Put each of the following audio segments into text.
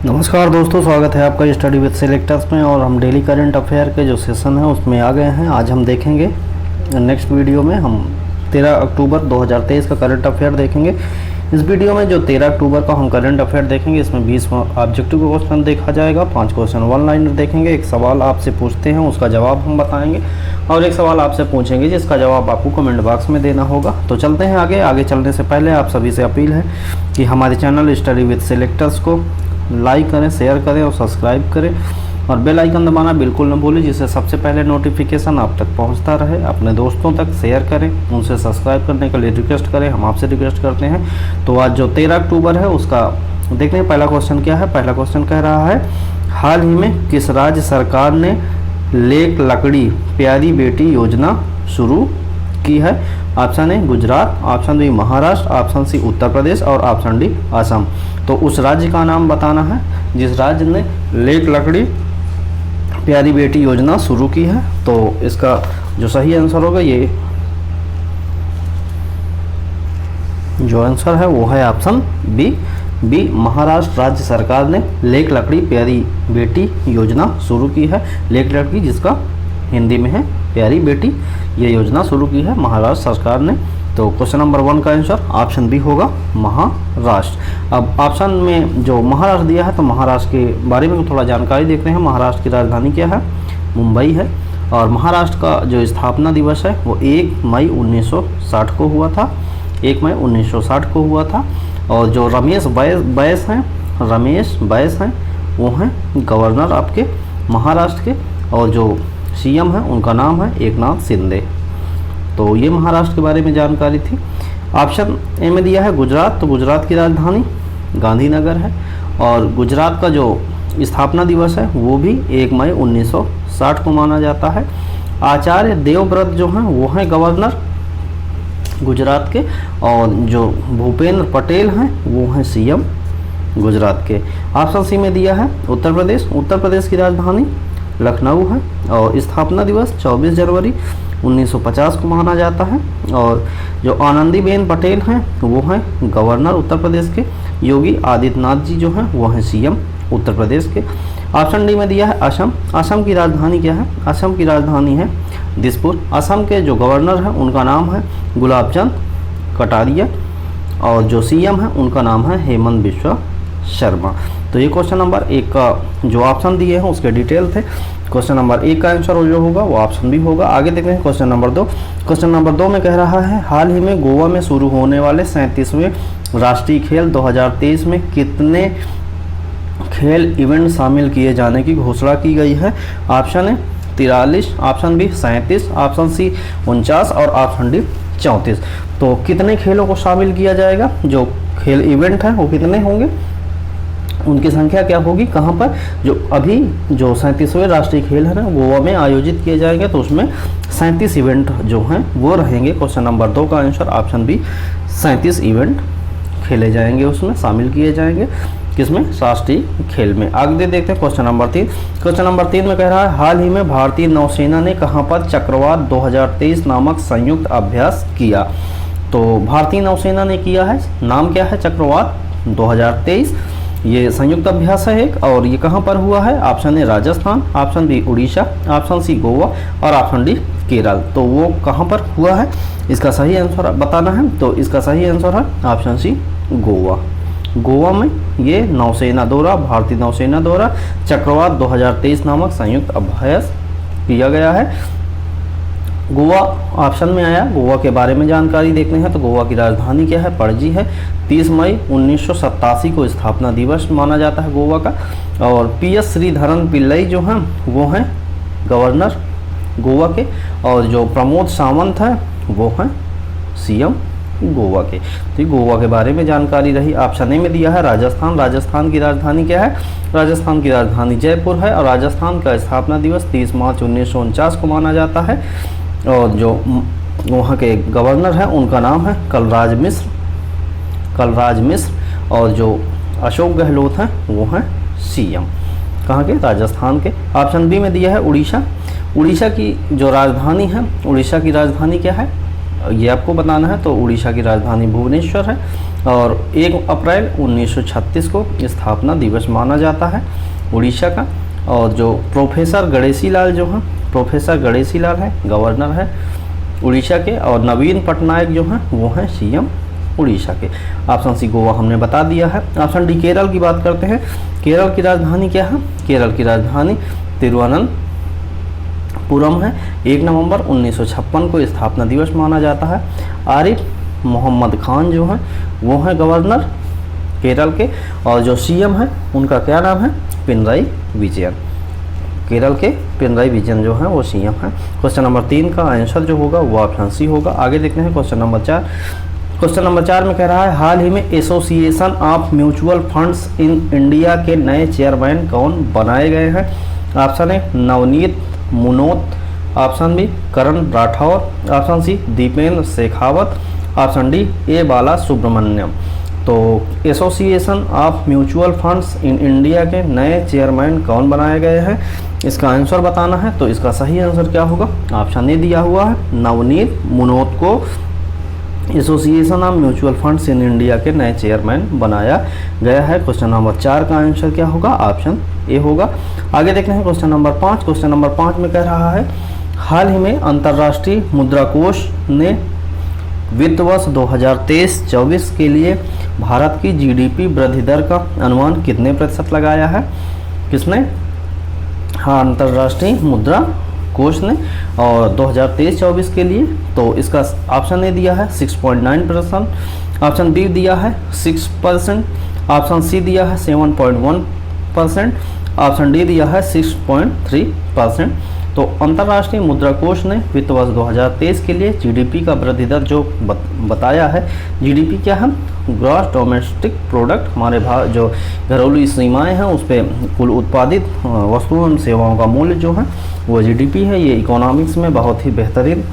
नमस्कार दोस्तों, स्वागत है आपका स्टडी विद सिलेक्टर्स में। और हम डेली करंट अफेयर के जो सेशन है उसमें आ गए हैं। आज हम देखेंगे नेक्स्ट वीडियो में हम 13 अक्टूबर 2023 का करंट अफेयर देखेंगे। इस वीडियो में जो 13 अक्टूबर का हम करंट अफेयर देखेंगे, इसमें 20 ऑब्जेक्टिव क्वेश्चन देखा जाएगा, 5 क्वेश्चन वन लाइनर देखेंगे, एक सवाल आपसे पूछते हैं उसका जवाब हम बताएंगे और एक सवाल आपसे पूछेंगे जिसका जवाब आपको कमेंट बॉक्स में देना होगा। तो चलते हैं आगे चलने से पहले आप सभी से अपील है कि हमारे चैनल स्टडी विद सिलेक्टर्स को लाइक करें, शेयर करें और सब्सक्राइब करें और बेल आइकन दबाना बिल्कुल न भूलें, जिससे सबसे पहले नोटिफिकेशन आप तक पहुंचता रहे। अपने दोस्तों तक शेयर करें, उनसे सब्सक्राइब करने के लिए रिक्वेस्ट करें, हम आपसे रिक्वेस्ट करते हैं। तो आज जो 13 अक्टूबर है उसका देखते हैं पहला क्वेश्चन क्या है। पहला क्वेश्चन कह रहा है, हाल ही में किस राज्य सरकार ने लेक लकड़ी प्यारी बेटी योजना शुरू की है? Option A Gujarat, option B Maharashtra, option C Uttar Pradesh और ऑप्शन डी असम। तो उस राज्य का नाम बताना है जिस राज्य ने लेक लकड़ी प्यारी बेटी योजना शुरू की है। तो इसका जो सही आंसर होगा, ये जो आंसर है वो है ऑप्शन बी महाराष्ट्र राज्य सरकार ने लेक लकड़ी प्यारी बेटी योजना शुरू की है। लेक लकड़ी जिसका हिंदी में है प्यारी बेटी, ये योजना शुरू की है महाराष्ट्र सरकार ने। तो क्वेश्चन नंबर 1 का आंसर ऑप्शन बी होगा महाराष्ट्र। अब ऑप्शन में जो महाराष्ट्र दिया है तो महाराष्ट्र के बारे में थोड़ा जानकारी देखते हैं। महाराष्ट्र की राजधानी क्या है? मुंबई है। और महाराष्ट्र का जो स्थापना दिवस है वो 1 मई 1960 को हुआ था। 1 मई 1960 को हुआ था। और जो रमेश बैस हैं वो हैं गवर्नर आपके महाराष्ट्र के, और जो सीएम है उनका नाम है एकनाथ शिंदे। तो ये महाराष्ट्र के बारे में जानकारी थी। ऑप्शन ए में दिया है गुजरात, तो गुजरात की राजधानी गांधीनगर है। और गुजरात का जो स्थापना दिवस है वो भी 1 मई 1960 को माना जाता है। आचार्य देवव्रत जो हैं वो हैं गवर्नर गुजरात के, और जो भूपेंद्र पटेल हैं वो हैं सीएम गुजरात के। ऑप्शन सी में दिया है उत्तर प्रदेश, उत्तर प्रदेश की राजधानी लखनऊ है। और स्थापना दिवस 24 जनवरी 1950 को माना जाता है। और जो आनंदीबेन पटेल हैं वो हैं गवर्नर उत्तर प्रदेश के। योगी आदित्यनाथ जी जो हैं वो हैं सीएम उत्तर प्रदेश के। ऑप्शन डी में दिया है असम। असम की राजधानी क्या है? असम की राजधानी है दिसपुर। असम के जो गवर्नर हैं उनका नाम है गुलाब चंद कटारिया, और जो सीएम है उनका नाम है हेमंत बिश्वा शर्मा। तो ये क्वेश्चन नंबर 1 का जो ऑप्शन दिए हैं उसके डिटेल थे। क्वेश्चन नंबर 1 का आंसर जो होगा वो ऑप्शन भी होगा। आगे देखते हैं क्वेश्चन नंबर 2। क्वेश्चन नंबर 2 में कह रहा है, हाल ही में गोवा में शुरू होने वाले 37वें राष्ट्रीय खेल 2023 में कितने खेल इवेंट शामिल किए जाने की घोषणा की गई है? Option A 43, option B 37, option C 49 और ऑप्शन डी 34। तो कितने खेलों को शामिल किया जाएगा? जो खेल इवेंट हैं वो कितने होंगे, उनकी संख्या क्या होगी, कहाँ पर? जो अभी जो 37वें राष्ट्रीय खेल है ना गोवा में आयोजित किए जाएंगे, तो उसमें 37 इवेंट जो हैं वो रहेंगे। क्वेश्चन नंबर 2 का आंसर ऑप्शन बी 37 इवेंट खेले जाएंगे, उसमें शामिल किए जाएंगे। किसमें? राष्ट्रीय खेल में। आगे देखते हैं क्वेश्चन नंबर 3। क्वेश्चन नंबर 3 में कह रहा है, हाल ही में भारतीय नौसेना ने कहाँ पर चक्रवात 2023 नामक संयुक्त अभ्यास किया? तो भारतीय नौसेना ने किया है, नाम क्या है? चक्रवात 2023। ये संयुक्त अभ्यास है एक, और ये कहाँ पर हुआ है? Option A Rajasthan, option B Orissa, option C Goa और ऑप्शन डी केरल। तो वो कहाँ पर हुआ है, इसका सही आंसर बताना है। तो इसका सही आंसर है ऑप्शन सी गोवा। गोवा में ये नौसेना द्वारा, भारतीय नौसेना द्वारा चक्रवात 2023 नामक संयुक्त अभ्यास किया गया है। गोवा ऑप्शन में आया। गोवा के बारे में जानकारी देखते हैं तो गोवा की राजधानी क्या है? पणजी है। 30 मई 1987 को स्थापना दिवस माना जाता है गोवा का। और PS श्रीधरन पिल्लई जो हैं वो हैं गवर्नर गोवा के, और जो प्रमोद सावंत हैं वो हैं सीएम गोवा के। तो गोवा के बारे में जानकारी रही। ऑप्शन ए में दिया है राजस्थान। राजस्थान की राजधानी क्या है? राजस्थान की राजधानी जयपुर है। और राजस्थान का स्थापना दिवस 30 मार्च 1949 को माना जाता है। और जो वहाँ के गवर्नर हैं उनका नाम है कलराज मिश्र। और जो अशोक गहलोत हैं वो हैं सीएम कहाँ के? राजस्थान के। ऑप्शन बी में दिया है उड़ीसा। उड़ीसा की जो राजधानी है, उड़ीसा की राजधानी क्या है? ये आपको बताना है। तो उड़ीसा की राजधानी भुवनेश्वर है और 1 अप्रैल 1936 को स्थापना दिवस माना जाता है उड़ीसा का। और जो प्रोफेसर गणेशी लाल जो हैं, प्रोफेसर गणेशी लाल है गवर्नर है उड़ीसा के, और नवीन पटनायक जो हैं वो हैं सीएम उड़ीसा के। ऑप्शन सी गोवा हमने बता दिया है। ऑप्शन डी केरल की बात करते हैं। केरल की राजधानी क्या है? केरल की राजधानी तिरुवनंतपुरम है। 1 नवंबर 1956 को स्थापना दिवस माना जाता है। आरिफ मोहम्मद खान जो हैं वो हैं गवर्नर केरल के, और जो सीएम है उनका क्या नाम है? पिनराई विजयन। केरल के पिनराई विजयन जो हैं वो सीएम हैं। क्वेश्चन नंबर 3 का आंसर जो होगा वो ऑप्शन सी होगा। आगे देखते हैं क्वेश्चन नंबर 4। क्वेश्चन नंबर 4 में कह रहा है हाल ही में Association of Mutual Funds in India के नए चेयरमैन कौन बनाए गए हैं? Option A Navneet Munot, option B Karan Rathore, option C Dipendra Shekhawat, option D A Bala Subramaniam. तो Association of Mutual Funds in India के नए चेयरमैन कौन बनाए गए हैं, इसका आंसर बताना है। तो इसका सही आंसर क्या होगा? ऑप्शन ए दिया हुआ है, नवनीत मुनोत को association of Mutual Funds in India के नए चेयरमैन बनाया गया है। क्वेश्चन नंबर 4 का आंसर क्या होगा? ऑप्शन ए होगा। आगे देखते हैं क्वेश्चन नंबर 5। क्वेश्चन नंबर 5 में कह रहा है हाल ही में अंतर्राष्ट्रीय मुद्रा कोष ने वित्त वर्ष 2023-24 के लिए भारत की जीडीपी वृद्धि दर का अनुमान कितने प्रतिशत लगाया है? किसने? हाँ, अंतर्राष्ट्रीय मुद्रा कोष ने। और 2023-24 के लिए तो इसका ऑप्शन ए दिया है 6.9%, ऑप्शन बी दिया है 6%, ऑप्शन सी दिया है 7.1%, ऑप्शन डी दिया है 6.3%। तो अंतर्राष्ट्रीय मुद्रा कोष ने वित्त वर्ष 2023 के लिए जीडीपी का वृद्धि दर जो बताया है, जीडीपी क्या है? ग्रॉस डोमेस्टिक प्रोडक्ट, हमारे जो घरेलू सीमाएं हैं उस पर कुल उत्पादित वस्तुओं एवं सेवाओं का मूल्य जो है वो जीडीपी है। ये इकोनॉमिक्स में बहुत ही बेहतरीन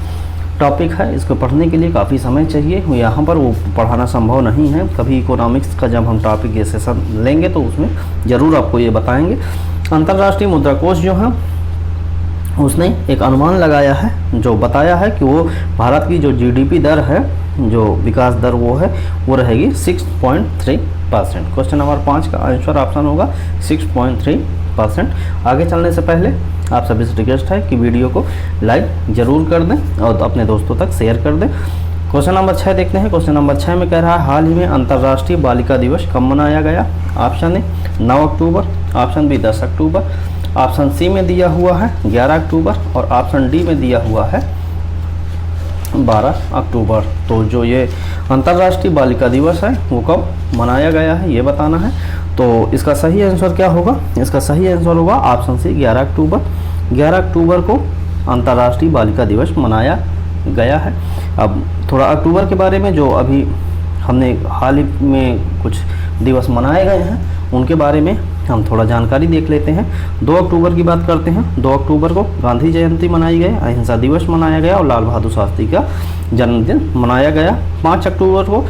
टॉपिक है, इसको पढ़ने के लिए काफ़ी समय चाहिए, यहाँ पर वो पढ़ाना संभव नहीं है। कभी इकोनॉमिक्स का जब हम टॉपिक ये सेशन लेंगे तो उसमें ज़रूर आपको ये बताएंगे। अंतर्राष्ट्रीय मुद्रा कोष जो है उसने एक अनुमान लगाया है, जो बताया है कि वो भारत की जो जीडीपी दर है, जो विकास दर वो है, वो रहेगी 6.3%। क्वेश्चन नंबर 5 का आंसर ऑप्शन होगा 6.3%। आगे चलने से पहले आप सभी से रिक्वेस्ट है कि वीडियो को लाइक ज़रूर कर दें और अपने दोस्तों तक शेयर कर दें। क्वेश्चन नंबर 6 देखते हैं। क्वेश्चन नंबर 6 में कह रहा है हाल ही में अंतर्राष्ट्रीय बालिका दिवस कब मनाया गया? ऑप्शन ए 9 अक्टूबर, ऑप्शन बी 10 अक्टूबर, ऑप्शन सी में दिया हुआ है 11 अक्टूबर और ऑप्शन डी में दिया हुआ है 12 अक्टूबर। तो जो ये अंतर्राष्ट्रीय बालिका दिवस है वो कब मनाया गया है ये बताना है। तो इसका सही आंसर क्या होगा? इसका सही आंसर होगा ऑप्शन सी 11 अक्टूबर। 11 अक्टूबर को अंतर्राष्ट्रीय बालिका दिवस मनाया गया है। अब थोड़ा अक्टूबर के बारे में जो अभी हमने हाल ही में कुछ दिवस मनाए गए हैं उनके बारे में हम थोड़ा जानकारी देख लेते हैं। 2 अक्टूबर की बात करते हैं। 2 अक्टूबर को गांधी जयंती मनाई गई, अहिंसा दिवस मनाया गया और लाल बहादुर शास्त्री का जन्मदिन मनाया गया। 5 अक्टूबर को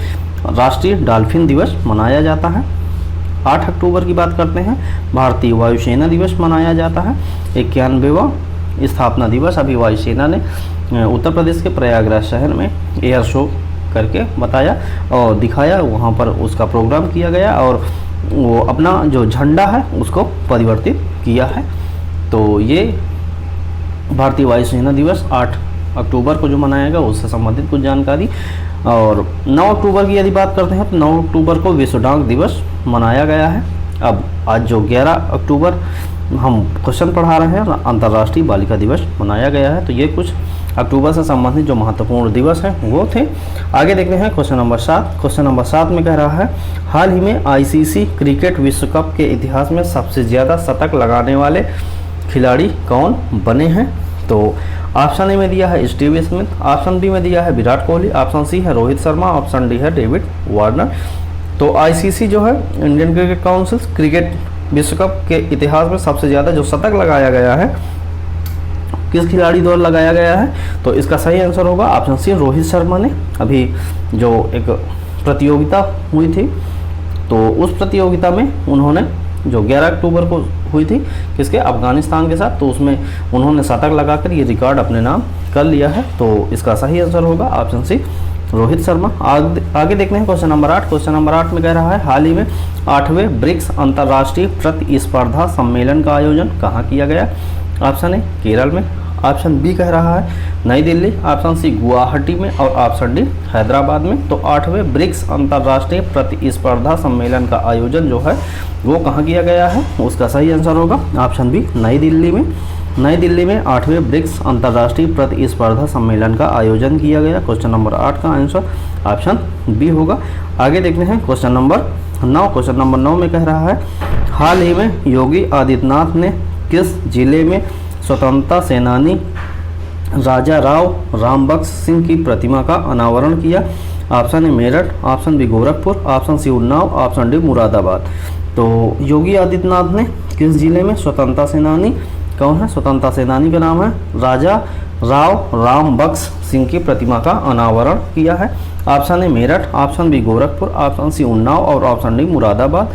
राष्ट्रीय डॉल्फिन दिवस मनाया जाता है। 8 अक्टूबर की बात करते हैं, भारतीय वायुसेना दिवस मनाया जाता है। 91वां स्थापना दिवस अभी वायुसेना ने उत्तर प्रदेश के प्रयागराज शहर में एयर शो करके बताया और दिखाया, वहाँ पर उसका प्रोग्राम किया गया और वो अपना जो झंडा है उसको परिवर्तित किया है। तो ये भारतीय वायुसेना दिवस 8 अक्टूबर को जो मनाया गया उससे संबंधित कुछ जानकारी। और 9 अक्टूबर की यदि बात करते हैं तो 9 अक्टूबर को विश्व डाक दिवस मनाया गया है। अब आज जो 11 अक्टूबर हम क्वेश्चन पढ़ा रहे हैं अंतर्राष्ट्रीय बालिका दिवस मनाया गया है। तो ये कुछ अक्टूबर से संबंधित जो महत्वपूर्ण दिवस हैं वो थे। आगे देखते हैं क्वेश्चन नंबर 7। क्वेश्चन नंबर 7 में कह रहा है हाल ही में आईसीसी क्रिकेट विश्व कप के इतिहास में सबसे ज़्यादा शतक लगाने वाले खिलाड़ी कौन बने हैं? तो ऑप्शन ए में दिया है स्टीव स्मिथ, ऑप्शन बी में दिया है विराट कोहली, ऑप्शन सी है रोहित शर्मा, ऑप्शन डी है डेविड वार्नर। तो आईसीसी जो है इंडियन क्रिकेट काउंसिल क्रिकेट विश्व कप के इतिहास में सबसे ज़्यादा जो शतक लगाया गया है किस खिलाड़ी द्वारा लगाया गया है? तो इसका सही आंसर होगा ऑप्शन सी रोहित शर्मा ने। अभी जो एक प्रतियोगिता हुई थी तो उस प्रतियोगिता में उन्होंने जो 11 अक्टूबर को हुई थी किसके, अफगानिस्तान के साथ, तो उसमें उन्होंने शतक लगाकर ये रिकॉर्ड अपने नाम कर लिया है। तो इसका सही आंसर होगा ऑप्शन सी, रोहित शर्मा। आगे देखते हैं क्वेश्चन नंबर 8। क्वेश्चन नंबर 8 में कह रहा है हाल ही में 8वें ब्रिक्स अंतर्राष्ट्रीय प्रतिस्पर्धा सम्मेलन का आयोजन कहाँ किया गया। ऑप्शन ए केरल में, ऑप्शन बी कह रहा है नई दिल्ली, ऑप्शन सी गुवाहाटी में और ऑप्शन डी हैदराबाद में। तो 8वें ब्रिक्स अंतर्राष्ट्रीय प्रतिस्पर्धा सम्मेलन का आयोजन जो है वो कहाँ किया गया है, उसका सही आंसर होगा ऑप्शन बी नई दिल्ली में। नई दिल्ली में 8वें ब्रिक्स अंतर्राष्ट्रीय प्रतिस्पर्धा सम्मेलन का आयोजन किया गया। क्वेश्चन नंबर 8 का आंसर ऑप्शन बी होगा। आगे देखते हैं क्वेश्चन नंबर 9। क्वेश्चन नंबर 9 में कह रहा है हाल ही में योगी आदित्यनाथ ने किस जिले में स्वतंत्रता सेनानी राजा राव रामबख्श सिंह की प्रतिमा का अनावरण किया। Option A Meerut, option B Gorakhpur, option C Unnao, option D Moradabad. तो योगी आदित्यनाथ ने किस जिले में स्वतंत्रता सेनानी, कौन है स्वतंत्रता सेनानी का नाम है राजा राव रामबख्श सिंह की प्रतिमा का अनावरण किया है। Option A Meerut, option B Gorakhpur, option C Unnao और ऑप्शन डी मुरादाबाद।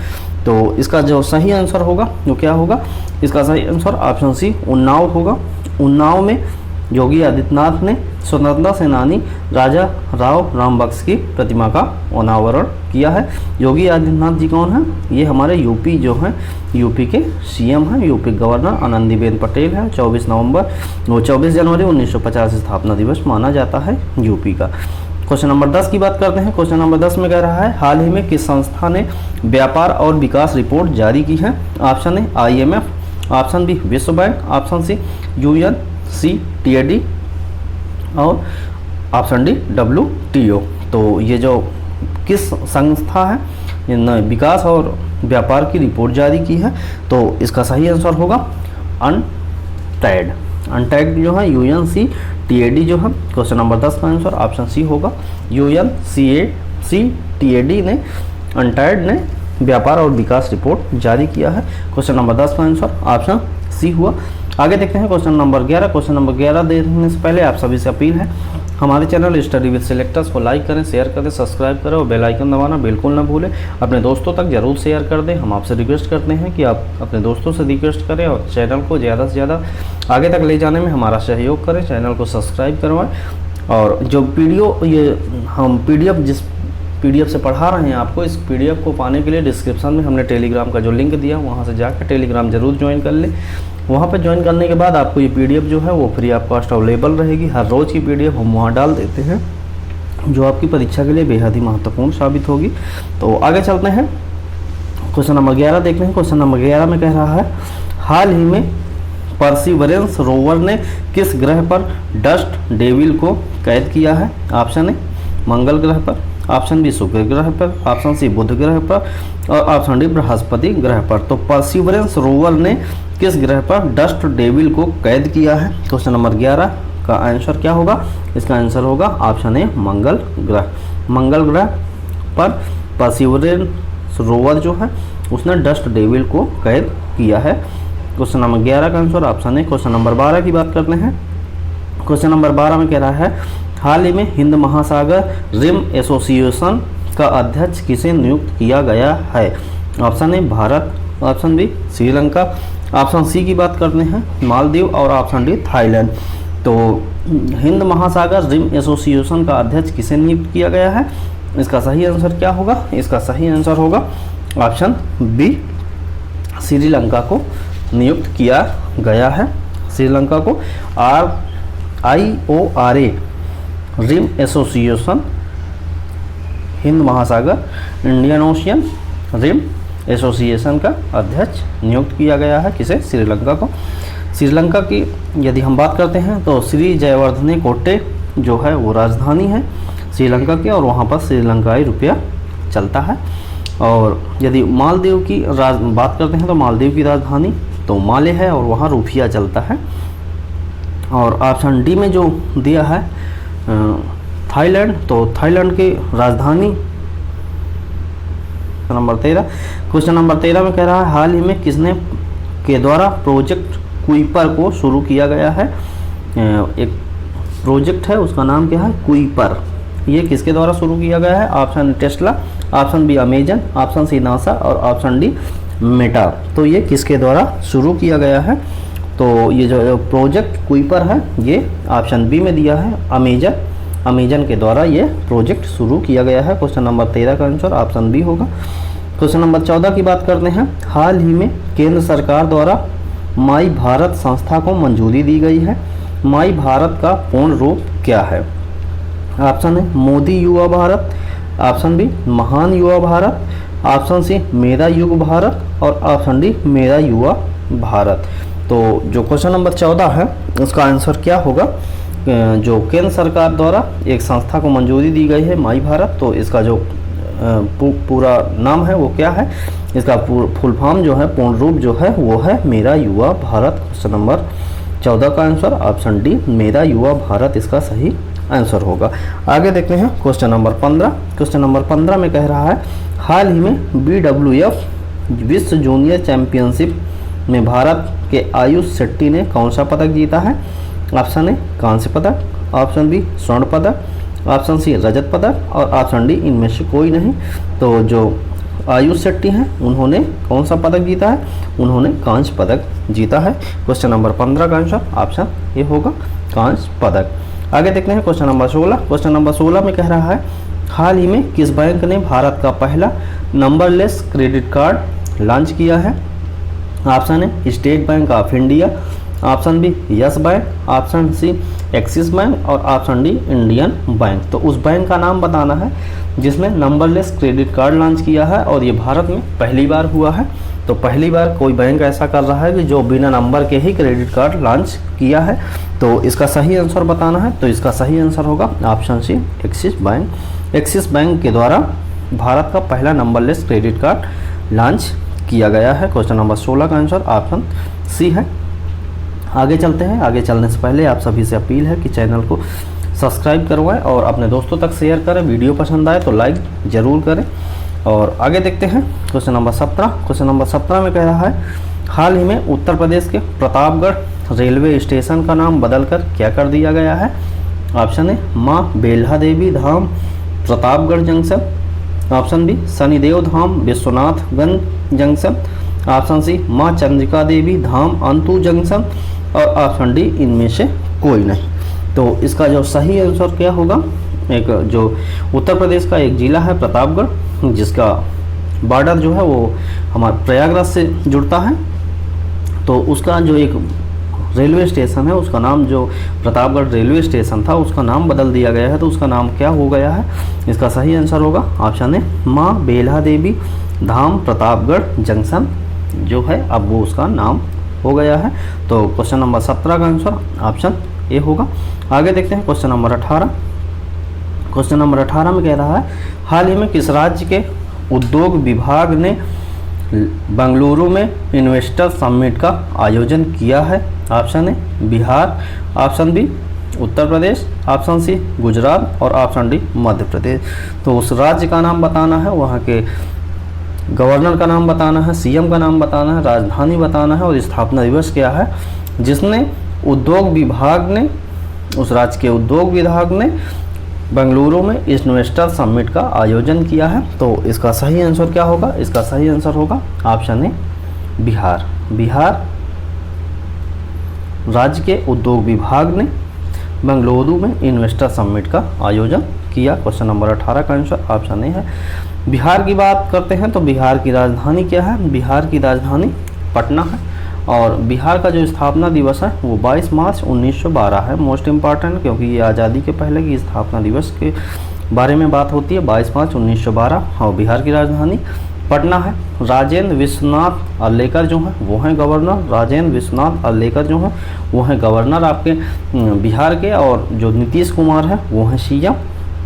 तो इसका जो सही आंसर होगा वो क्या होगा, इसका सही आंसर ऑप्शन सी उन्नाव होगा। उन्नाव में योगी आदित्यनाथ ने स्वतंत्रता सेनानी राजा राव रामबख्श की प्रतिमा का अनावरण किया है। योगी आदित्यनाथ जी कौन है, ये हमारे यूपी जो हैं, यूपी के सीएम हैं, यूपी गवर्नर आनंदीबेन पटेल है। 24 जनवरी 1950 स्थापना दिवस माना जाता है यूपी का। क्वेश्चन नंबर 10 की बात करते हैं। क्वेश्चन नंबर 10 में कह रहा है हाल ही में किस संस्था ने व्यापार और विकास रिपोर्ट जारी की है। Option A IMF, option B विश्व बैंक, ऑप्शन सी UNCTAD और ऑप्शन डी WTO। तो ये जो किस संस्था है इन्होंने विकास और व्यापार की रिपोर्ट जारी की है, तो इसका सही आंसर होगा अनटैड। अनटैग जो है UNCTAD जो है, क्वेश्चन नंबर 10 का आंसर ऑप्शन सी होगा। UNCTAD ने अनटैड ने व्यापार और विकास रिपोर्ट जारी किया है। क्वेश्चन नंबर 10 का आंसर ऑप्शन सी हुआ। आगे देखते हैं क्वेश्चन नंबर 11। क्वेश्चन नंबर 11 देखने से पहले आप सभी से अपील है हमारे चैनल स्टडी विद सिलेक्टर्स को लाइक करें, शेयर करें, सब्सक्राइब करें और बेल आइकन दबाना बिल्कुल ना भूलें। अपने दोस्तों तक जरूर शेयर कर दें। हम आपसे रिक्वेस्ट करते हैं कि आप अपने दोस्तों से रिक्वेस्ट करें और चैनल को ज़्यादा से ज़्यादा आगे तक ले जाने में हमारा सहयोग करें। चैनल को सब्सक्राइब करवाएं और जो वीडियो ये हम PDF जिस PDF से पढ़ा रहे हैं आपको, इस PDF को पाने के लिए डिस्क्रिप्शन में हमने टेलीग्राम का जो लिंक दिया वहाँ से जाकर टेलीग्राम जरूर ज्वाइन कर लें। वहाँ पर ज्वाइन करने के बाद आपको ये PDF जो है वो फ्री ऑफ कॉस्ट अवेलेबल रहेगी। हर रोज़ की PDF हम वहाँ डाल देते हैं जो आपकी परीक्षा के लिए बेहद ही महत्वपूर्ण साबित होगी। तो आगे चलते हैं क्वेश्चन नंबर 11 देखते हैं। क्वेश्चन नंबर 11 में कह रहा है हाल ही में परसिवरेंस रोवर ने किस ग्रह पर डस्ट डेविल को कैद किया है। ऑप्शन ए मंगल ग्रह पर, ऑप्शन बी शुक्र ग्रह पर, ऑप्शन सी बुध ग्रह पर और ऑप्शन डी बृहस्पति ग्रह पर। तो परसिवरेंस रोवर ने किस ग्रह पर डस्ट डेविल को कैद किया है। क्वेश्चन नंबर 11 का आंसर क्या होगा, इसका आंसर होगा ऑप्शन ए मंगल ग्रह। मंगल ग्रह पर परसिवरेंस रोवर जो है उसने डस्ट डेविल को कैद किया है। क्वेश्चन नंबर 11 का answer option A. Question number 12 की बात करते हैं। क्वेश्चन नंबर 12 में कह रहा है हाल ही में हिंद महासागर रिम एसोसिएशन का अध्यक्ष किसे नियुक्त किया गया है। Option A Bharat, option B Sri Lanka, option C की बात करते हैं मालदीव और ऑप्शन डी थाईलैंड। तो हिंद महासागर रिम एसोसिएशन का अध्यक्ष किसे नियुक्त किया गया है, इसका सही आंसर क्या होगा, इसका सही आंसर होगा ऑप्शन बी श्रीलंका को नियुक्त किया गया है। श्रीलंका को IORA रिम एसोसिएशन हिंद महासागर इंडियन ओशियन रिम एसोसिएशन का अध्यक्ष नियुक्त किया गया है। किसे, श्रीलंका को। श्रीलंका की यदि हम बात करते हैं तो श्री जयवर्धने कोटे जो है वो राजधानी है श्रीलंका की और वहाँ पर श्रीलंकाई रुपया चलता है। और यदि मालदीव की बात करते हैं तो मालदीव की राजधानी तो माले है और वहाँ रुपया चलता है। और ऑप्शन डी में जो दिया है थाईलैंड, तो थाईलैंड की राजधानी नंबर 13। क्वेश्चन नंबर 13 में कह रहा है हाल ही में किसने के द्वारा प्रोजेक्ट कुइपर को शुरू किया गया है। एक प्रोजेक्ट है उसका नाम क्या है, कुइपर। ये किसके द्वारा शुरू किया गया है। Option Tesla, option B Amazon, option C NASA और ऑप्शन डी मेटा। तो ये किसके द्वारा शुरू किया गया है? तो ये जो प्रोजेक्ट कुइपर है ये ऑप्शन बी में दिया है, अमेजन के द्वारा ये प्रोजेक्ट शुरू किया गया है। क्वेश्चन नंबर 13 का आंसर ऑप्शन बी होगा। क्वेश्चन नंबर 14 की बात करते हैं। हाल ही में केंद्र सरकार द्वारा माई भारत संस्था को मंजूरी दी गई है। माई भारत का पूर्ण रूप क्या है? ऑप्शन है मोदी युवा भारत, ऑप्शन बी महान युवा भारत, ऑप्शन सी मेरा युग भारत और ऑप्शन डी मेरा युवा भारत। तो जो क्वेश्चन नंबर 14 है उसका आंसर क्या होगा? जो केंद्र सरकार द्वारा एक संस्था को मंजूरी दी गई है माई भारत, तो इसका जो पूरा नाम है वो क्या है? इसका फुल फॉर्म जो है, पूर्ण रूप जो है वो है मेरा युवा भारत। क्वेश्चन नंबर 14 का आंसर ऑप्शन डी मेरा युवा भारत इसका सही आंसर होगा। आगे देखते हैं क्वेश्चन नंबर 15। क्वेश्चन नंबर 15 में कह रहा है हाल ही में BWF विश्व जूनियर चैंपियनशिप में भारत के आयुष शेट्टी ने कौन सा पदक जीता है? ऑप्शन ए कांस्य पदक, ऑप्शन बी स्वर्ण पदक, ऑप्शन सी रजत पदक और ऑप्शन डी इनमें से कोई नहीं। तो जो आयुष शेट्टी हैं उन्होंने कौन सा पदक जीता है? उन्होंने कांस्य पदक जीता है। क्वेश्चन नंबर 15 का आंसर ऑप्शन ए होगा कांस्य पदक। आगे देखते हैं क्वेश्चन नंबर 16। क्वेश्चन नंबर 16 में कह रहा है हाल ही में किस बैंक ने भारत का पहला नंबरलेस क्रेडिट कार्ड लॉन्च किया है? ऑप्शन है State Bank of India, option B Yes Bank, option C Axis Bank और ऑप्शन डी इंडियन बैंक। तो उस बैंक का नाम बताना है जिसमें नंबरलेस क्रेडिट कार्ड लॉन्च किया है और ये भारत में पहली बार हुआ है। तो पहली बार कोई बैंक ऐसा कर रहा है कि जो बिना नंबर के ही क्रेडिट कार्ड लॉन्च किया है। तो इसका सही आंसर बताना है, तो इसका सही आंसर होगा option C Axis Bank. Axis Bank के द्वारा भारत का पहला नंबरलेस क्रेडिट कार्ड लॉन्च किया गया है। क्वेश्चन नंबर 16 का आंसर ऑप्शन सी है। आगे चलते हैं। आगे चलने से पहले आप सभी से अपील है कि चैनल को सब्सक्राइब करवाएं और अपने दोस्तों तक शेयर करें। वीडियो पसंद आए तो लाइक ज़रूर करें। और आगे देखते हैं क्वेश्चन नंबर 17। क्वेश्चन नंबर 17 में कह रहा है हाल ही में उत्तर प्रदेश के प्रतापगढ़ रेलवे स्टेशन का नाम बदलकर क्या कर दिया गया है? ऑप्शन ए माँ Belha Devi Dham Pratapgarh junction, option B Shanidev Dham Vishwanathganj junction, option C माँ चंद्रिका देवी धाम अंतु जंक्शन और ऑप्शन डी इनमें से कोई नहीं। तो इसका जो सही आंसर क्या होगा? एक जो उत्तर प्रदेश का एक ज़िला है प्रतापगढ़, जिसका बॉर्डर जो है वो हमारे प्रयागराज से जुड़ता है। तो उसका जो एक रेलवे स्टेशन है उसका नाम जो प्रतापगढ़ रेलवे स्टेशन था उसका नाम बदल दिया गया है। तो उसका नाम क्या हो गया है? इसका सही आंसर होगा ऑप्शन ए माँ बेल्हा देवी धाम प्रतापगढ़ जंक्शन जो है अब वो उसका नाम हो गया है। तो क्वेश्चन नंबर 17 का आंसर ऑप्शन ए होगा। आगे देखते हैं क्वेश्चन नंबर 18। क्वेश्चन नंबर 18 में कह रहा है हाल ही में किस राज्य के उद्योग विभाग ने बेंगलुरु में इन्वेस्टर समिट का आयोजन किया है? Option A Bihar, option B Uttar Pradesh, option C Gujarat और ऑप्शन डी मध्य प्रदेश। तो उस राज्य का नाम बताना है, वहाँ के गवर्नर का नाम बताना है, सीएम का नाम बताना है, राजधानी बताना है और स्थापना दिवस क्या है जिसने उद्योग विभाग ने, उस राज्य के उद्योग विभाग ने बेंगलुरु में इन्वेस्टर समिट का आयोजन किया है। तो इसका सही आंसर क्या होगा? इसका सही आंसर होगा ऑप्शन ए बिहार। बिहार राज्य के उद्योग विभाग ने बेंगलुरु में इन्वेस्टर समिट का आयोजन किया। क्वेश्चन नंबर 18 का आंसर ऑप्शन ए है। बिहार की बात करते हैं तो बिहार की राजधानी क्या है? बिहार की राजधानी पटना है और बिहार का जो स्थापना दिवस है वो 22 मार्च 1912 है। मोस्ट इम्पॉर्टेंट क्योंकि ये आज़ादी के पहले की स्थापना दिवस के बारे में बात होती है। 22 मार्च 1912 और बिहार की राजधानी पटना है। राजेंद्र विश्वनाथ अर्लेकर जो हैं वो हैं गवर्नर। राजेंद्र विश्वनाथ अर्लेकर जो हैं वो हैं गवर्नर आपके बिहार के और जो नीतीश कुमार हैं वो हैं सीएम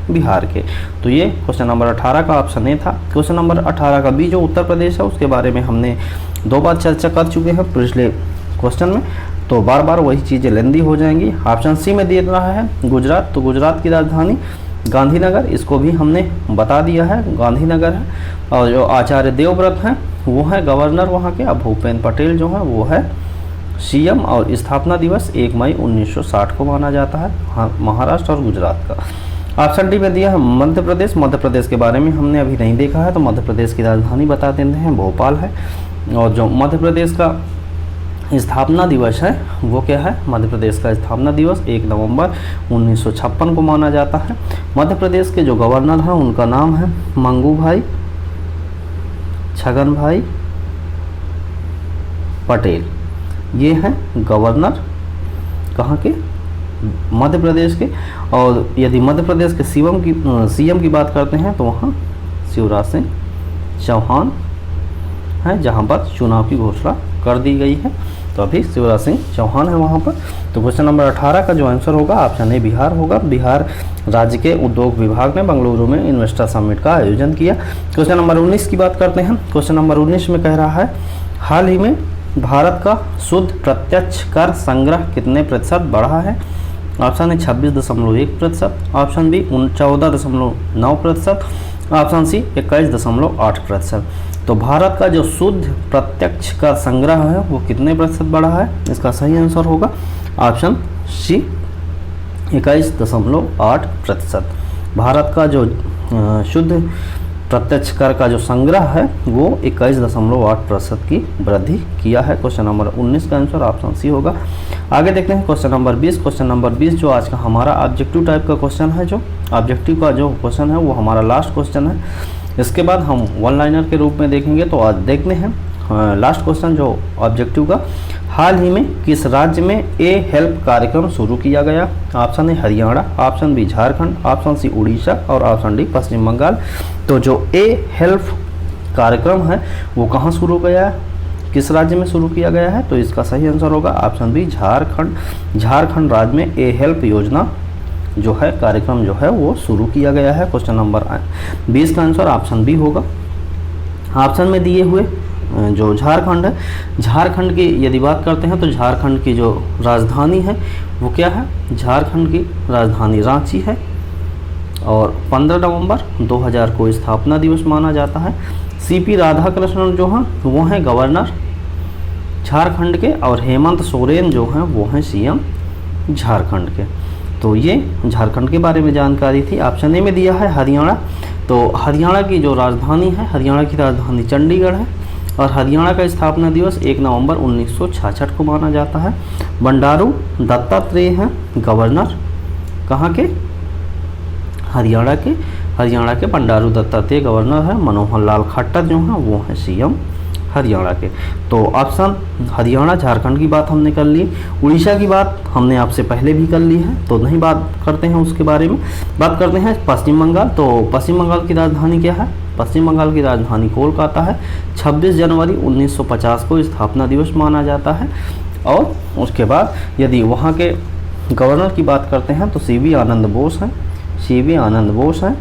बिहार के। तो ये क्वेश्चन नंबर 18 का ऑप्शन ए था। क्वेश्चन नंबर 18 का बी जो उत्तर प्रदेश है उसके बारे में हमने 2 बार चर्चा कर चुके हैं पिछले क्वेश्चन में, तो बार बार वही चीज़ें लेंदी हो जाएंगी। ऑप्शन सी में दे रहा है गुजरात, तो गुजरात की राजधानी गांधीनगर, इसको भी हमने बता दिया है गांधीनगर है। और जो आचार्य देवव्रत हैं वो हैं गवर्नर वहाँ के। अब भूपेंद्र पटेल जो हैं वो है सीएम और स्थापना दिवस 1 मई 1960 को माना जाता है महाराष्ट्र और गुजरात का। ऑप्शन डी में दिया है मध्य प्रदेश। मध्य प्रदेश के बारे में हमने अभी नहीं देखा है तो मध्य प्रदेश की राजधानी बता देते हैं भोपाल है। और जो मध्य प्रदेश का स्थापना दिवस है वो क्या है? मध्य प्रदेश का स्थापना दिवस 1 नवंबर 1956 को माना जाता है। मध्य प्रदेश के जो गवर्नर हैं उनका नाम है मंगू भाई छगन भाई पटेल। ये हैं गवर्नर कहाँ के? मध्य प्रदेश के। और यदि मध्य प्रदेश के सीएम की बात करते हैं तो वहाँ शिवराज सिंह चौहान है, जहाँ पर चुनाव की घोषणा कर दी गई है। तो अभी शिवराज सिंह चौहान है वहाँ पर। तो क्वेश्चन नंबर 18 का जो आंसर होगा ऑप्शन ए बिहार होगा। बिहार राज्य के उद्योग विभाग ने बेंगलुरु में इन्वेस्टर समिट का आयोजन किया। क्वेश्चन नंबर 19 की बात करते हैं। क्वेश्चन नंबर 19 में कह रहा है हाल ही में भारत का शुद्ध प्रत्यक्ष कर संग्रह कितने प्रतिशत बढ़ा है? Option A 26.1%, option B 14.9%, option C 21.8%। तो भारत का जो शुद्ध प्रत्यक्ष कर संग्रह है वो कितने प्रतिशत बढ़ा है? इसका सही आंसर होगा ऑप्शन सी 21.8%। भारत का जो शुद्ध प्रत्यक्ष कर का जो संग्रह है वो 21.8% की वृद्धि किया है। क्वेश्चन नंबर 19 का आंसर ऑप्शन सी होगा। आगे देखते हैं क्वेश्चन नंबर 20। क्वेश्चन नंबर 20 जो आज का हमारा ऑब्जेक्टिव टाइप का क्वेश्चन है, जो ऑब्जेक्टिव का जो क्वेश्चन है वो हमारा लास्ट क्वेश्चन है। इसके बाद हम वन लाइनर के रूप में देखेंगे। तो आज देखते हैं लास्ट क्वेश्चन जो ऑब्जेक्टिव का, हाल ही में किस राज्य में ए हेल्प कार्यक्रम शुरू किया गया? Option A Haryana, option B Jharkhand, option C Orissa और ऑप्शन डी पश्चिम बंगाल। तो जो ए हेल्प कार्यक्रम है वो कहाँ शुरू किया है, किस राज्य में शुरू किया गया है? तो इसका सही आंसर होगा ऑप्शन बी झारखंड। झारखंड राज्य में ए हेल्प योजना जो है कार्यक्रम जो है वो शुरू किया गया है। क्वेश्चन नंबर 20 का आंसर ऑप्शन बी होगा। ऑप्शन में दिए हुए जो झारखंड है, झारखंड की यदि बात करते हैं तो झारखंड की जो राजधानी है वो क्या है? झारखंड की राजधानी रांची है। और 15 नवंबर 2000 को स्थापना दिवस माना जाता है। सीपी राधाकृष्णन जो हैं वो हैं गवर्नर झारखंड के, और हेमंत सोरेन जो हैं वो हैं सीएम झारखंड के। तो ये झारखंड के बारे में जानकारी थी। ऑप्शन ए में दिया है हरियाणा। तो हरियाणा की जो राजधानी है, हरियाणा की राजधानी चंडीगढ़ है। और हरियाणा का स्थापना दिवस 1 नवंबर 1966 को माना जाता है। बंडारू दत्तात्रेय हैं गवर्नर कहाँ के? हरियाणा के। हरियाणा के बंडारू दत्तात्रेय गवर्नर है। मनोहर लाल खट्टर जो हैं वो हैं सीएम हरियाणा के। तो ऑप्शन हरियाणा झारखंड की बात हमने कर ली। उड़ीसा की बात हमने आपसे पहले भी कर ली है, तो नहीं बात करते हैं उसके बारे में। बात करते हैं पश्चिम बंगाल। तो पश्चिम बंगाल की राजधानी क्या है? पश्चिम बंगाल की राजधानी कोलकाता है। 26 जनवरी 1950 को स्थापना दिवस माना जाता है। और उसके बाद यदि वहाँ के गवर्नर की बात करते हैं तो सीवी आनंद बोस हैं, सीवी आनंद बोस हैं।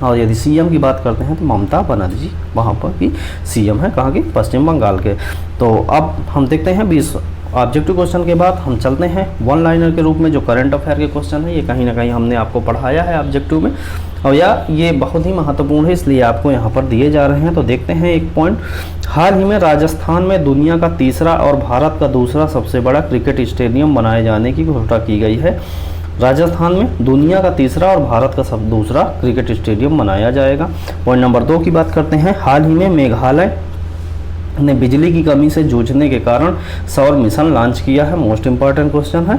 और यदि सीएम की बात करते हैं तो ममता बनर्जी वहाँ पर की सीएम है, कहाँ की? पश्चिम बंगाल के। तो अब हम देखते हैं 20 ऑब्जेक्टिव क्वेश्चन के बाद हम चलते हैं वन लाइनर के रूप में। जो करंट अफेयर के क्वेश्चन है ये कहीं ना कहीं हमने आपको पढ़ाया है ऑब्जेक्टिव में, और ये बहुत ही महत्वपूर्ण है इसलिए आपको यहाँ पर दिए जा रहे हैं। तो देखते हैं एक पॉइंट। हाल ही में राजस्थान में दुनिया का तीसरा और भारत का दूसरा सबसे बड़ा क्रिकेट स्टेडियम बनाए जाने की घोषणा की गई है। राजस्थान में दुनिया का तीसरा और भारत का दूसरा क्रिकेट स्टेडियम बनाया जाएगा। पॉइंट नंबर 2 की बात करते हैं। हाल ही में मेघालय ने बिजली की कमी से जूझने के कारण सौर मिशन लॉन्च किया है। मोस्ट इंपॉर्टेंट क्वेश्चन है,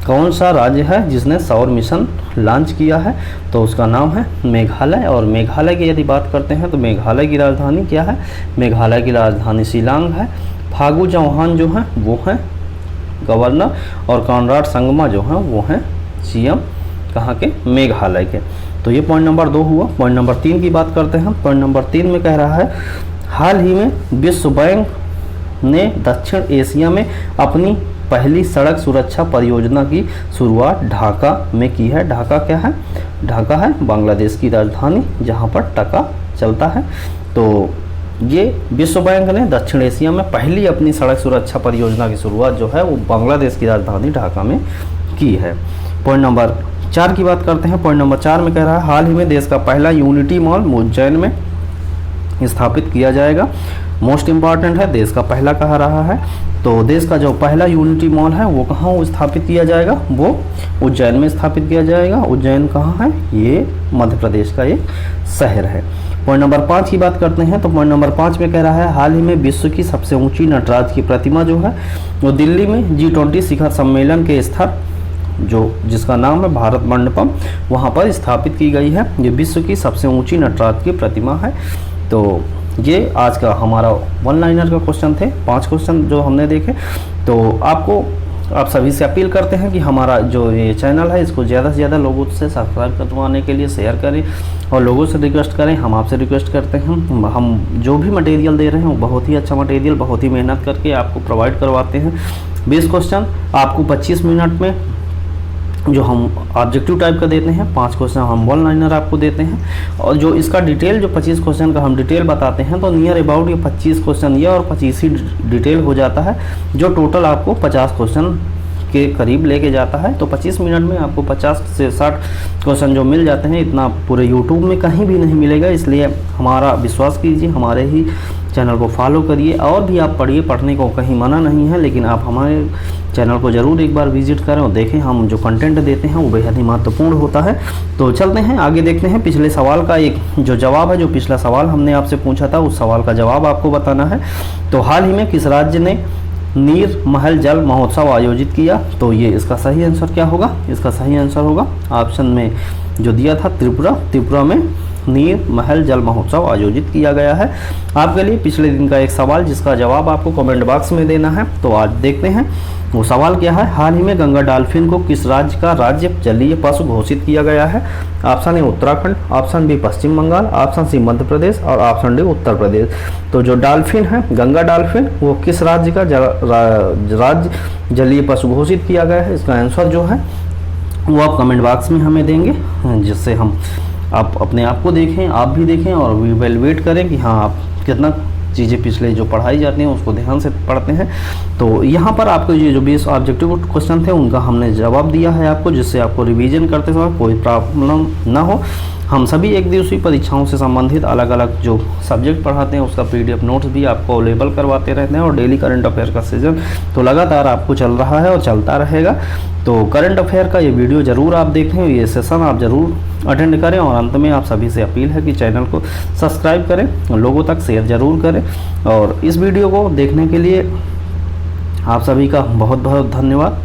कौन सा राज्य है जिसने सौर मिशन लॉन्च किया है? तो उसका नाम है मेघालय। और मेघालय की यदि बात करते हैं तो मेघालय की राजधानी क्या है? मेघालय की राजधानी शिलांग है। फागू चौहान जो हैं वो हैं गवर्नर, और कॉनराड संगमा जो हैं वो हैं सीएम कहाँ के? मेघालय के। तो ये पॉइंट नंबर 2 हुआ। पॉइंट नंबर 3 की बात करते हैं। पॉइंट नंबर 3 में कह रहा है हाल ही में विश्व बैंक ने दक्षिण एशिया में अपनी पहली सड़क सुरक्षा परियोजना की शुरुआत ढाका में की है। ढाका क्या है? ढाका है बांग्लादेश की राजधानी जहाँ पर टका चलता है। तो ये विश्व बैंक ने दक्षिण एशिया में पहली अपनी सड़क सुरक्षा परियोजना की शुरुआत जो है वो बांग्लादेश की राजधानी ढाका में की है। पॉइंट नंबर 4 की बात करते हैं। पॉइंट नंबर 4 में कह रहा है हाल ही में देश का पहला यूनिटी मॉल उज्जैन में स्थापित किया जाएगा। मोस्ट इम्पॉर्टेंट है, देश का पहला कहा रहा है। तो देश का जो पहला यूनिटी मॉल है वो कहाँ स्थापित किया जाएगा? वो उज्जैन में स्थापित किया जाएगा। उज्जैन कहाँ है? ये मध्य प्रदेश का एक शहर है। पॉइंट नंबर 5 की बात करते हैं तो पॉइंट नंबर 5 में कह रहा है हाल ही में विश्व की सबसे ऊंची नटराज की प्रतिमा जो है वो दिल्ली में G20 शिखर सम्मेलन के स्थल जो जिसका नाम है भारत मंडपम, वहाँ पर स्थापित की गई है। ये विश्व की सबसे ऊंची नटराज की प्रतिमा है। तो ये आज का हमारा वन लाइनर का क्वेश्चन थे, 5 क्वेश्चन जो हमने देखे। तो आप सभी से अपील करते हैं कि हमारा जो ये चैनल है इसको ज़्यादा से ज़्यादा लोगों से सब्सक्राइब करवाने के लिए शेयर करें और लोगों से रिक्वेस्ट करें। हम आपसे रिक्वेस्ट करते हैं, हम जो भी मटेरियल दे रहे हैं वो बहुत ही अच्छा मटेरियल, बहुत ही मेहनत करके आपको प्रोवाइड करवाते हैं। 20 क्वेश्चन आपको 25 मिनट में जो हम ऑब्जेक्टिव टाइप का देते हैं, 5 क्वेश्चन हम वन लाइनर आपको देते हैं। और जो इसका डिटेल जो 25 क्वेश्चन का हम डिटेल बताते हैं तो नियर अबाउट ये 25 क्वेश्चन ये और 25 ही डिटेल हो जाता है, जो टोटल आपको 50 क्वेश्चन के करीब लेके जाता है। तो 25 मिनट में आपको 50 से 60 क्वेश्चन जो मिल जाते हैं, इतना पूरे यूट्यूब में कहीं भी नहीं मिलेगा। इसलिए हमारा विश्वास कीजिए, हमारे ही चैनल को फॉलो करिए और भी आप पढ़िए, पढ़ने को कहीं मना नहीं है, लेकिन आप हमारे चैनल को ज़रूर एक बार विजिट करें और देखें हम जो कंटेंट देते हैं वो बेहद ही महत्वपूर्ण होता है। तो चलते हैं आगे, देखते हैं पिछले सवाल का एक जो जवाब है। जो पिछला सवाल हमने आपसे पूछा था उस सवाल का जवाब आपको बताना है। तो हाल ही में किस राज्य ने नीर महल जल महोत्सव आयोजित किया? तो ये इसका सही आंसर क्या होगा? इसका सही आंसर होगा ऑप्शन में जो दिया था त्रिपुरा। त्रिपुरा में नीर महल जल महोत्सव आयोजित किया गया है। आपके लिए पिछले दिन का एक सवाल जिसका जवाब आपको कमेंट बॉक्स में देना है। तो आज देखते हैं वो सवाल क्या है। हाल ही में गंगा डॉल्फिन को किस राज्य का राज्य जलीय पशु घोषित किया गया है? Option A Uttarakhand, option B Paschim Bangal, option C Madhya Pradesh और ऑप्शन डी उत्तर प्रदेश। तो जो डॉल्फिन है गंगा डॉल्फिन वो किस राज्य का राज्य जलीय पशु घोषित किया गया है? इसका आंसर जो है वो आप कमेंट बॉक्स में हमें देंगे, जिससे हम आप अपने आप को देखें, आप भी देखें और इवैल्यूएट करें कि हाँ आप कितना चीज़ें पिछले जो पढ़ाई जाती हैं उसको ध्यान से पढ़ते हैं। तो यहाँ पर आपको ये जो 20 ऑब्जेक्टिव क्वेश्चन थे उनका हमने जवाब दिया है आपको, जिससे आपको रिवीजन करते समय कोई प्रॉब्लम ना हो। हम सभी एक दिवसीय परीक्षाओं से संबंधित अलग अलग जो सब्जेक्ट पढ़ाते हैं उसका PDF नोट्स भी आपको अवेलेबल करवाते रहते हैं। और डेली करंट अफेयर का सीजन तो लगातार आपको चल रहा है और चलता रहेगा। तो करंट अफेयर का ये वीडियो ज़रूर आप देखें, ये सेशन आप ज़रूर अटेंड करें। और अंत में आप सभी से अपील है कि चैनल को सब्सक्राइब करें, लोगों तक शेयर ज़रूर करें। और इस वीडियो को देखने के लिए आप सभी का बहुत बहुत धन्यवाद।